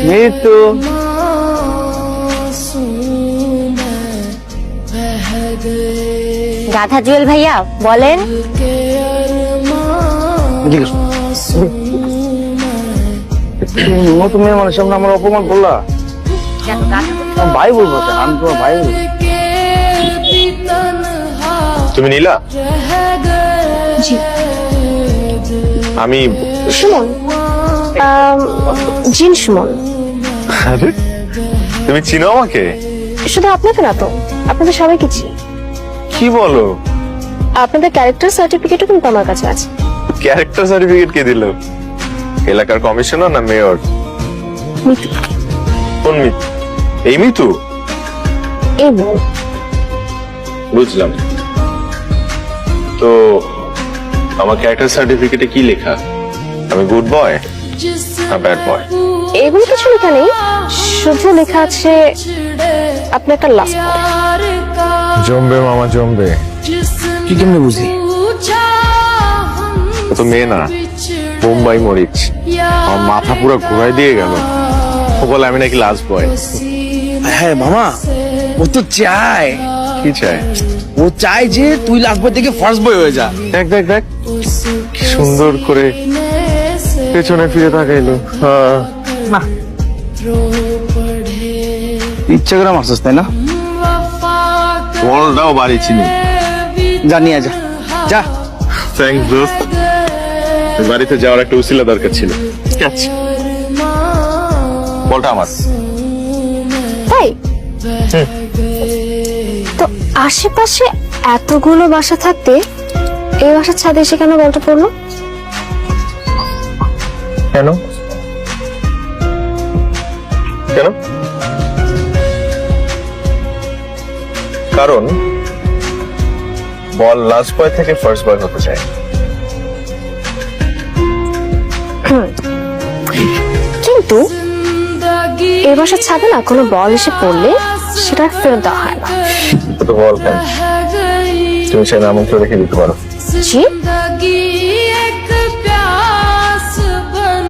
মৃত্যু গাধা জুয়েল ভাইয়া বলেন। নতুন মেয়ে মানুষ সামনে আমার অপমান করলা। ভাই বলবো, আমি তোমার ভাই বলবো। তুমি নীলা? জি। আমি সুমন, জিন সুমন। আরে, তুমি চিনো আমাকে? শুধু আপনাকে না তো, আপনাদের সবাইকে চিনি। কি বলো? আপনাদের ক্যারেক্টার সার্টিফিকেটও কিন্তু আমার কাছে আছে। ক্যারেক্টার সার্টিফিকেট কে দিল? এলাকার কমিশনার না মেয়র? মিতু। কোন মিতু? এই মিতু? এই বল। বুঝলাম। তো আমার ক্যারেক্টার সার্টিফিকেটে কি লেখা? আমি গুড বয় না ব্যাড বয়? এগুলো কিছু লেখা নেই, শুধু লেখা আছে আপনি একটা লাস্ট। জমবে মামা জমবে। কি কেমনে বুঝলি? ও তো মেয়ে না, মুম্বাই মরিচ। আমার মাথা পুরো ঘুরাই দিয়ে গেল। ও বলে আমি নাকি লাস্ট বয়। হ্যাঁ মামা, ও তো চায়, কি চায়? ও চায় যে তুই লাস্ট বয় থেকে ফার্স্ট বয় হয়ে যা। দেখ দেখ দেখ কি সুন্দর করে পেছনে ফিরে তাকাইলো। না, ইচ্ছা করে মারছিস তাই না? বলটাও বাড়ি চিনি। যা নিয়ে যা, যা। থ্যাংকস দোস্ত। বাড়িতে যাওয়ার একটা উসিলা দরকার ছিল। ঠিক আছে, বলটা আমার। তাই তো আশেপাশে এতগুলো বাসা থাকতে এই বাসার ছাদে এসে কেন বলটা পড়লো? কেন কেন? কারণ বল লাস্ট বয় থেকে ফার্স্ট বয় হতে চায়। কিন্তু এই বাসার ছাদে না কোনো বল এসে পড়লে সেটা আর ফেরত দেওয়া হয় না। তো বল কেন? তুমি চাইলে আমাকে রেখে দিতে পারো। জি,